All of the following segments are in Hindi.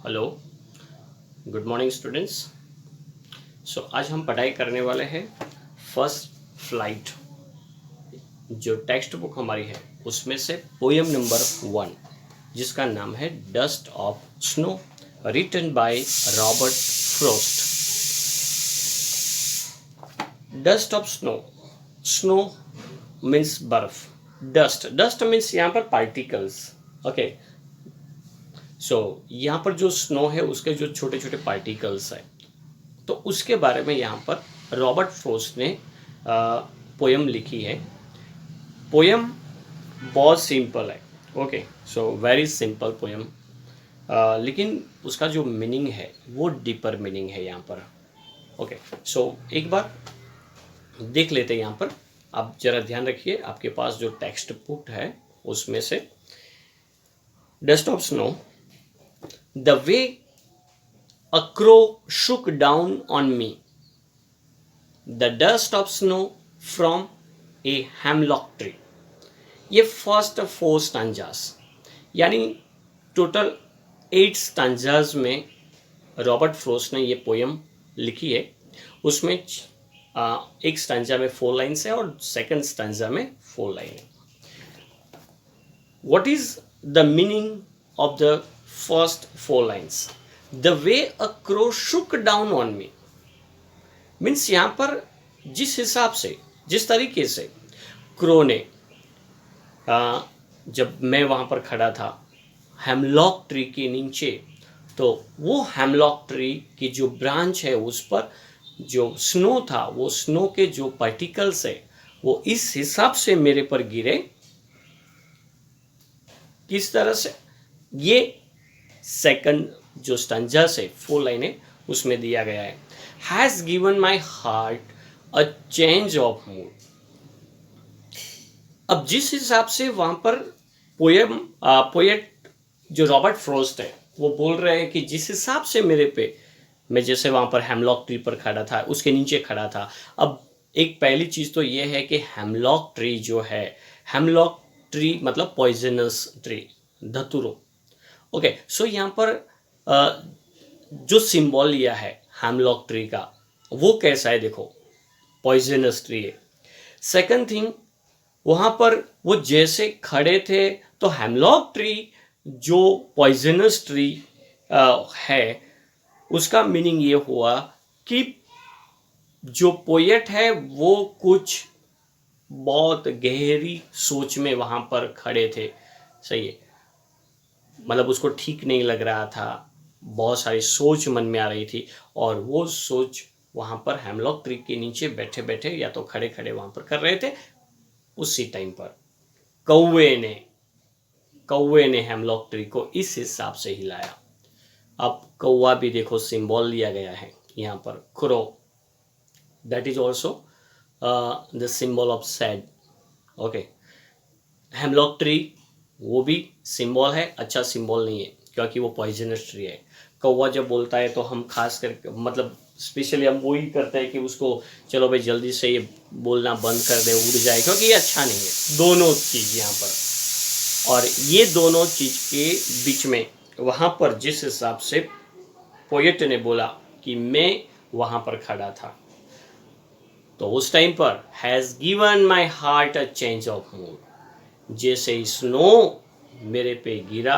Hello, good morning students. आज हम पढ़ाई करने वाले हैं फर्स्ट फ्लाइट। जो टेक्स्ट बुक हमारी है उसमें से पोएम नंबर 1 जिसका नाम है dust of snow, written by Robert Frost. Dust of snow, snow means बर्फ, डस्ट, डस्ट मीन्स यहाँ पर पार्टिकल्स। ओके, यहाँ पर जो स्नो है उसके जो छोटे छोटे पार्टिकल्स है, तो उसके बारे में यहाँ पर रॉबर्ट फ्रोस्ट ने पोयम लिखी है। पोयम बहुत सिंपल है। ओके, वेरी सिंपल पोयम, लेकिन उसका जो मीनिंग है वो डीपर मीनिंग है यहाँ पर। ओके, एक बार देख लेते हैं। यहाँ पर आप जरा ध्यान रखिए, आपके पास जो टेक्स्ट बुक है उसमें से dust of snow, the way a crow shook down on me, the dust of snow from a hemlock tree। ये फर्स्ट 4 स्टैंजास, यानी टोटल 8 स्टैंजास में रॉबर्ट फ्रोस्ट ने ये पोयम लिखी है। उसमें एक स्टैंजा में 4 लाइन्स है और सेकंड स्टैंजा में 4 लाइन है। What is the meaning of the first 4 lines? The way a crow shook down on me means यहाँ पर जिस हिसाब से, जिस तरीके से क्रो ने जब मैं वहाँ पर खड़ा था हेमलॉक ट्री के नीचे, तो वो हेमलॉक ट्री की जो ब्रांच है उस पर जो स्नो था, वो स्नो के जो पार्टिकल्स है वो इस हिसाब से मेरे पर गिरे। किस तरह से? ये सेकंड जो स्टंजा से 4 लाइनें उसमें दिया गया है। Has given my heart a change of mood. अब जिस हिसाब से वहां पर पोएट जो रॉबर्ट फ्रोस्ट है वो बोल रहे हैं कि जिस हिसाब से मेरे पे, मैं जैसे वहां पर हेमलॉक ट्री पर खड़ा था, उसके नीचे खड़ा था। अब एक पहली चीज तो ये है कि हेमलॉक ट्री जो है, हेमलॉक ट्री मतलब पॉइजनस ट्री, धतुरो। ओके, यहाँ पर जो सिंबल लिया है हेमलॉक ट्री का वो कैसा है? देखो, पॉइजनस ट्री है। सेकंड थिंग, वहां पर वो जैसे खड़े थे तो हेमलॉक ट्री जो पॉइजनस ट्री है उसका मीनिंग ये हुआ कि जो पोएट है वो कुछ बहुत गहरी सोच में वहां पर खड़े थे। सही है, मतलब उसको ठीक नहीं लग रहा था, बहुत सारी सोच मन में आ रही थी, और वो सोच वहाँ पर हेमलॉक ट्री के नीचे बैठे बैठे या तो खड़े खड़े वहाँ पर कर रहे थे। उसी टाइम पर कौवे ने हेमलॉक ट्री को इस हिसाब से हिलाया। अब कौवा भी देखो सिंबल लिया गया है यहाँ पर, crow, that is also the symbol of sad. Okay, hemlock tree वो भी सिंबल है, अच्छा सिंबल नहीं है क्योंकि वो पॉइजनस ट्री है। कौवा जब बोलता है तो हम खास कर मतलब स्पेशली हम वो ही करते हैं कि उसको चलो भाई जल्दी से ये बोलना बंद कर दे, उड़ जाए, क्योंकि ये अच्छा नहीं है। दोनों चीज़ यहाँ पर, और ये दोनों चीज़ के बीच में वहाँ पर जिस हिसाब से पोएट ने बोला कि मैं वहाँ पर खड़ा था, तो उस टाइम पर has given my heart a change of mood. जैसे स्नो मेरे पे गिरा,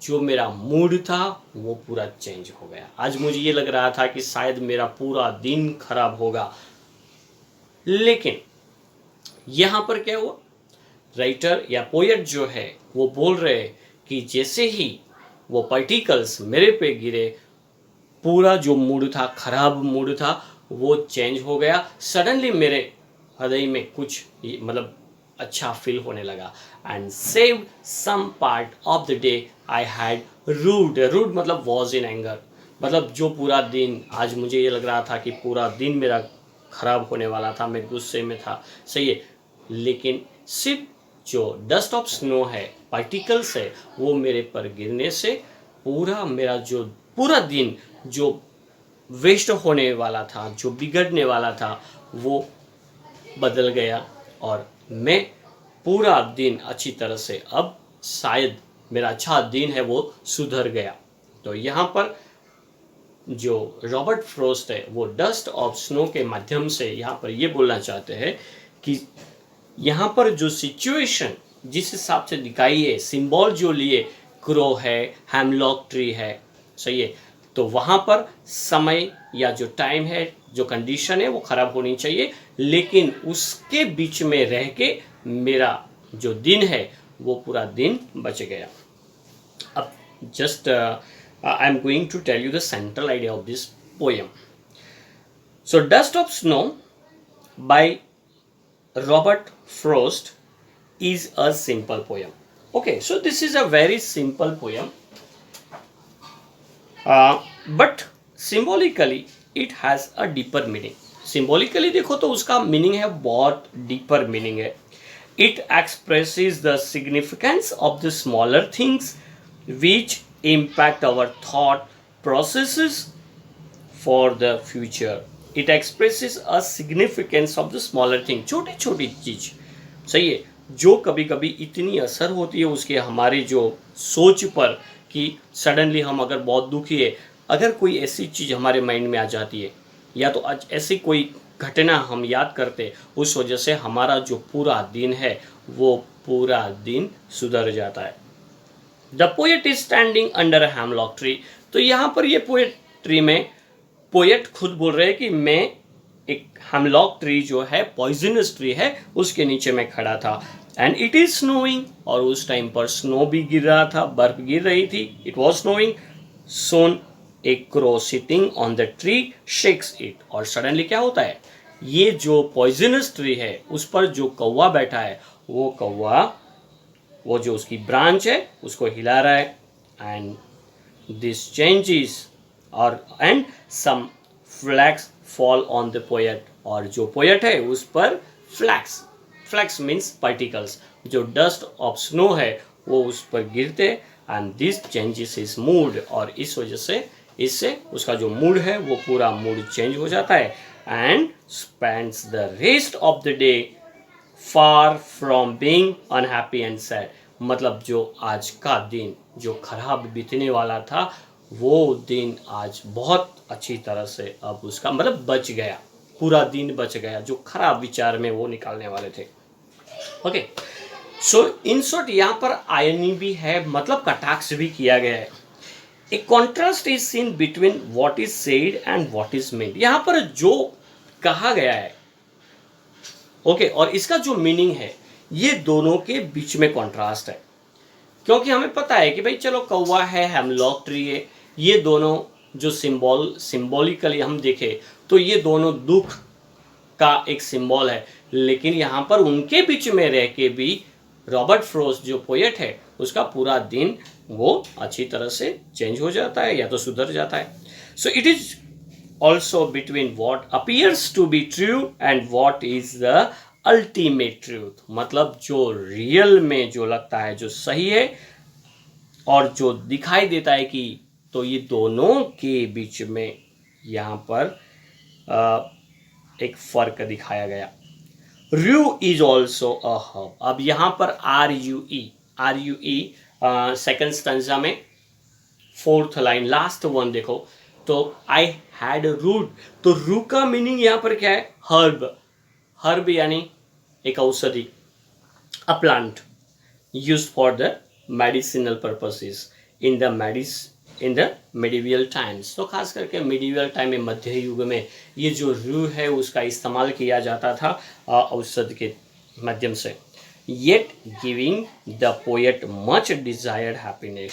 जो मेरा मूड था वो पूरा चेंज हो गया। आज मुझे ये लग रहा था कि शायद मेरा पूरा दिन खराब होगा, लेकिन यहाँ पर क्या हुआ? राइटर या पोएट जो है वो बोल रहे कि जैसे ही वो पार्टिकल्स मेरे पे गिरे, पूरा जो मूड था, खराब मूड था, वो चेंज हो गया। सडनली मेरे हृदय में कुछ मतलब अच्छा फील होने लगा। And save some part of the day I had rude मतलब वॉज इन एंगर, मतलब जो पूरा दिन, आज मुझे ये लग रहा था कि पूरा दिन मेरा खराब होने वाला था, मैं गुस्से में था। सही है, लेकिन सिर्फ जो डस्ट ऑफ स्नो है, पार्टिकल्स है, वो मेरे पर गिरने से पूरा मेरा जो पूरा दिन जो वेस्ट होने वाला था, जो बिगड़ने वाला था, वो बदल गया और मैं पूरा दिन अच्छी तरह से, अब शायद मेरा अच्छा दिन है वो सुधर गया। तो यहाँ पर जो रॉबर्ट फ्रोस्ट है वो डस्ट ऑफ स्नो के माध्यम से यहाँ पर ये बोलना चाहते हैं कि यहाँ पर जो सिचुएशन जिस हिसाब से दिखाई है, सिंबल जो लिए क्रो है, हैमलॉक ट्री है, सही है, तो वहाँ पर समय या जो टाइम है, जो कंडीशन है वो खराब होनी चाहिए, लेकिन उसके बीच में रह के मेरा जो दिन है वो पूरा दिन बच गया. अब just I am going to tell you the central idea of this poem. So Dust of Snow by Robert Frost is a simple poem. Okay, so this is a very simple poem, but symbolically it has a deeper meaning. Symbolically देखो तो उसका meaning है, बहुत deeper meaning है. It expresses the significance of the smaller things which impact our thought processes for the future. It expresses a significance of the smaller thing. छोटी छोटी चीज, सही है, जो कभी कभी इतनी असर होती है उसके हमारी जो सोच पर कि सडनली हम अगर बहुत दुखी है, अगर कोई ऐसी चीज़ हमारे माइंड में आ जाती है या तो आज ऐसी कोई घटना हम याद करते, उस वजह से हमारा जो पूरा दिन है वो पूरा दिन सुधर जाता है. The poet is standing under a hemlock tree. तो यहाँ पर ये पोएट्री में पोएट खुद बोल रहे हैं कि मैं एक हैमलॉक ट्री जो है पॉइजनस ट्री है उसके नीचे मैं खड़ा था. एंड इट इज स्नोइंग, और उस टाइम पर स्नो भी गिर रहा था, बर्फ गिर रही थी. It was snowing. Soon a crow sitting on the tree shakes it. और सडनली क्या होता है, ये जो पॉइजनस ट्री है उस पर जो कौवा बैठा है वो कौवा वो जो उसकी ब्रांच है उसको हिला रहा है. एंड दिस चेंजेस और and some flakes fall on the poet. और जो पोएट है उस पर फ्लैक्स, फ्लैक्स मीन्स पार्टिकल्स, जो डस्ट ऑफ स्नो है वो उस पर गिरते. And this changes his mood. और इस वजह से इससे उसका जो मूड है वो पूरा मूड चेंज हो जाता है. And spends the rest of the day far from being unhappy and sad. मतलब जो आज का दिन जो खराब बीतने वाला था वो दिन आज बहुत अच्छी तरह से अब उसका मतलब बच गया, पूरा दिन बच गया, जो खराब विचार में वो निकालने वाले थे. ओके, सो इन शॉर्ट यहाँ पर आयरनी भी है, मतलब कटाक्ष भी किया गया है. A contrast is seen between what is said and what is made. यहाँ पर जो कहा गया है, ओके, और इसका जो मीनिंग है ये दोनों के बीच में कॉन्ट्रास्ट है. क्योंकि हमें पता है कि भाई चलो कौवा है, हैमलॉक ट्री है, ये दोनों जो सिंबॉलिकली हम देखें तो ये दोनों दुख का एक सिंबल है. लेकिन यहाँ पर उनके बीच में रह के भी रॉबर्ट फ्रोस्ट जो पोएट है उसका पूरा दिन वो अच्छी तरह से चेंज हो जाता है या तो सुधर जाता है. So it is also between what appears to be true and what is the ultimate truth. मतलब जो रियल में जो लगता है जो सही है और जो दिखाई देता है कि, तो ये दोनों के बीच में यहाँ पर एक फर्क दिखाया गया. रू इज ऑल्सो अ हब. अब यहाँ पर आर यू ई सेकेंड स्टैंजा में फोर्थ लाइन लास्ट वन देखो तो आई हैड रूट. तो रू का मीनिंग यहाँ पर क्या है, हर्ब. हर्ब यानी एक औषधि, a plant use for the medicinal purposes in the medieval times. तो खास करके मेडिवियल टाइम में, मध्य युग में ये जो रू है उसका इस्तेमाल किया जाता था औषध के माध्यम से. Yet giving the poet much desired happiness.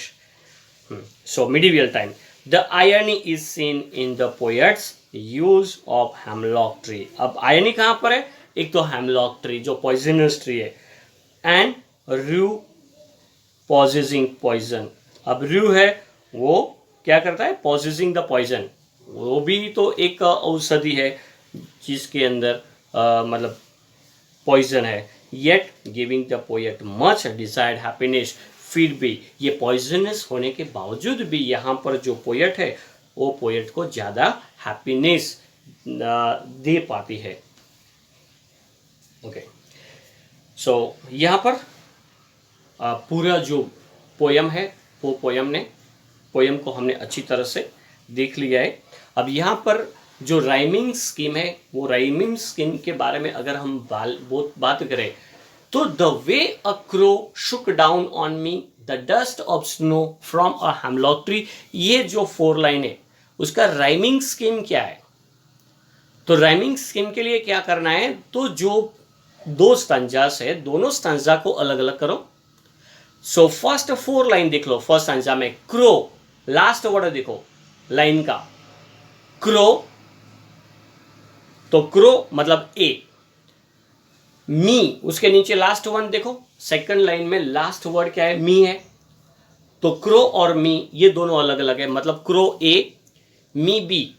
So medieval time. The irony is seen in the poets use of hemlock tree. अब आयरनी कहाँ पर है, एक तो हैमलॉक ट्री जो पॉइजनस ट्री है, एंड रू पॉजेसिंग पॉइजन. अब रू है वो क्या करता है, पॉजेसिंग द पॉइजन, वो भी तो एक औषधि है जिसके अंदर मतलब पॉइजन है. Yet giving the poet much desired happiness. फिर भी ये पॉइजनस होने के बावजूद भी यहाँ पर जो पोएट है वो पोएट को ज़्यादा हैप्पीनेस दे पाती है. ओके, सो यहाँ पर पूरा जो पोयम है वो पोयम ने पोयम को हमने अच्छी तरह से देख लिया है। अब यहाँ पर जो राइमिंग स्कीम है, वो राइमिंग स्कीम के बारे में अगर हम बात करें तो the way a crow Shuk down on me the dust of snow from a hemlock tree, ये जो 4 लाइन है उसका राइमिंग स्कीम क्या है? तो राइमिंग स्कीम के लिए क्या करना है, तो जो 2 स्टैंजास है, दोनों स्टैंजा को अलग अलग करो। सो फर्स्ट 4 लाइन देख लो। फर्स्ट स्टैंजा में क्रो, लास्ट वर्ड देखो लाइन का क्रो, तो क्रो मतलब ए। मी, उसके नीचे लास्ट वन देखो, सेकंड लाइन में लास्ट वर्ड क्या है? मी है। तो क्रो और मी ये दोनों अलग अलग है, मतलब क्रो ए, मी बी।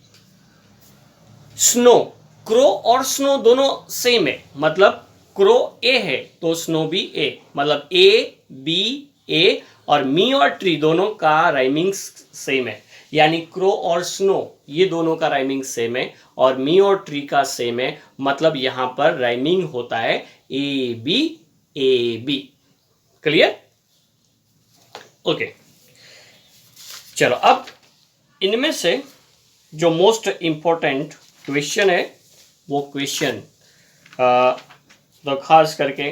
स्नो, क्रो और स्नो दोनों सेम है, मतलब क्रो ए है तो स्नो भी ए, मतलब ए बी ए, और मी और ट्री दोनों का राइमिंग सेम है, यानी क्रो और स्नो ये दोनों का राइमिंग सेम है और मी और ट्री का सेम है, मतलब यहां पर राइमिंग होता है ए बी। क्लियर? ओके, चलो अब इनमें से जो मोस्ट इंपॉर्टेंट क्वेश्चन है वो क्वेश्चन तो खास करके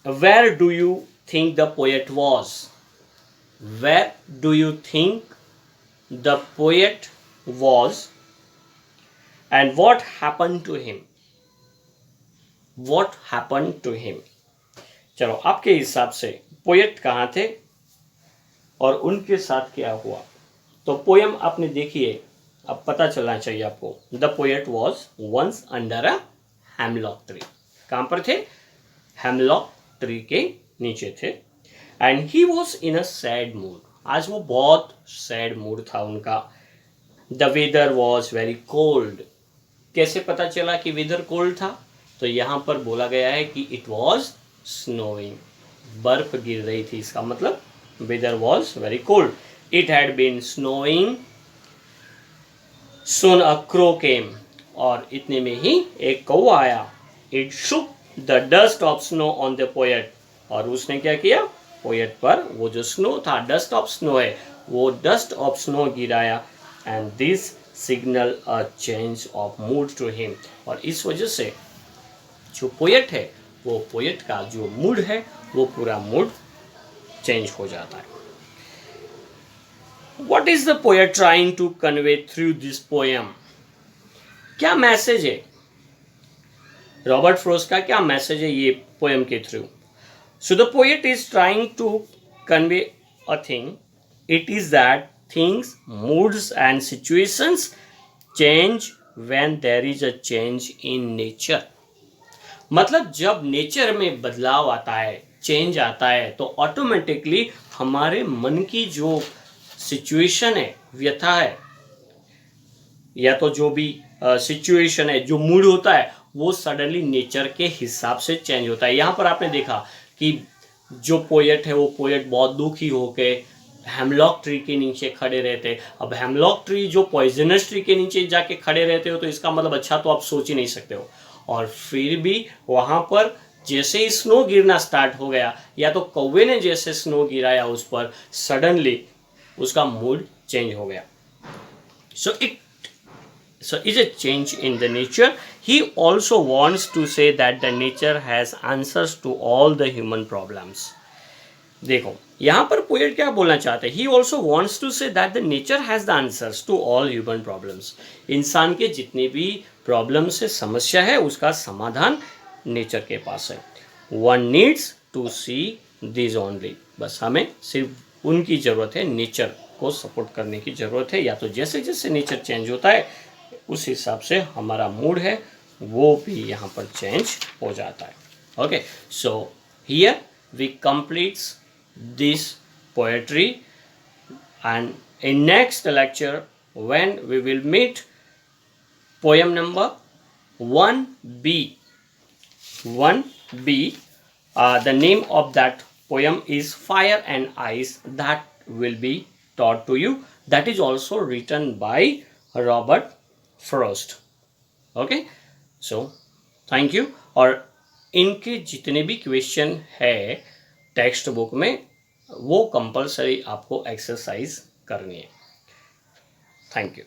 where do you think the poet was, where do you think the poet was and what happened to him, what happened to him. चलो आपके हिसाब से पोएट कहाँ थे और उनके साथ क्या हुआ? तो पोयम आपने देखी है, अब पता चलना चाहिए आपको। The poet was once under a hemlock tree. कहाँ पर थे? हेमलॉक ट्री के नीचे थे। And he was in a sad mood, आज वो बहुत सैड मूड था उनका। The weather was very cold, कैसे पता चला कि वेदर कोल्ड था? तो यहाँ पर बोला गया है कि इट वॉज स्नोइंग, बर्फ गिर रही थी, इसका मतलब weather was very cold. It had been snowing, soon a crow came, और इतने में ही एक कौवा आया। It shook the dust of snow on the poet, और उसने क्या किया? पोएट पर वो जो स्नो था, डस्ट ऑफ स्नो है, वो डस्ट ऑफ स्नो गिराया। And this signal a change of mood to him, और इस वजह से जो पोएट है, वो पोएट का जो मूड है वो पूरा मूड चेंज हो जाता है। What is the poet trying to convey through this poem? क्या मैसेज है? रॉबर्ट फ्रोस्ट का क्या मैसेज है ये पोएम के through? So the poet is trying to convey a thing. It is that things, moods and situations change when there is a change in nature. मतलब जब नेचर में बदलाव आता है, चेंज आता है, तो ऑटोमेटिकली हमारे मन की जो सिचुएशन है, व्यथा है, या तो जो भी सिचुएशन है, जो मूड होता है, वो सडनली नेचर के हिसाब से चेंज होता है। यहाँ पर आपने देखा कि जो पोएट है वो पोएट बहुत दुखी होके हेमलॉक ट्री के नीचे खड़े रहते। अब हेमलॉक ट्री जो पॉइजनस ट्री के नीचे जाके खड़े रहते हो तो इसका मतलब अच्छा तो आप सोच ही नहीं सकते हो। और फिर भी वहाँ पर जैसे ही स्नो गिरना स्टार्ट हो गया, या तो कौवे ने जैसे स्नो गिराया उस पर, सडनली उसका मूड चेंज हो गया। So is a change in the nature. He also wants to say that the nature has answers to all the human problems. देखो यहाँ पर पोएट क्या बोलना चाहते हैं? He also wants to say that the nature has the answers to all human problems. इंसान के जितने भी प्रॉब्लम से समस्या है उसका समाधान नेचर के पास है। One needs to see these only. बस हमें सिर्फ उनकी ज़रूरत है, नेचर को सपोर्ट करने की ज़रूरत है। या तो जैसे जैसे नेचर चेंज होता है उस हिसाब से हमारा मूड है वो भी यहाँ पर चेंज हो जाता है। Okay, so here we completes this poetry, and in next lecture when we will meet poem number 1B. 1B, the name of that poem is Fire and Ice, that will be taught to you. That is also written by Robert Frost. Okay, so thank you. और इनके जितने भी क्वेश्चन है टेक्स्ट बुक में वो कंपलसरी आपको एक्सरसाइज करनी है। Thank you.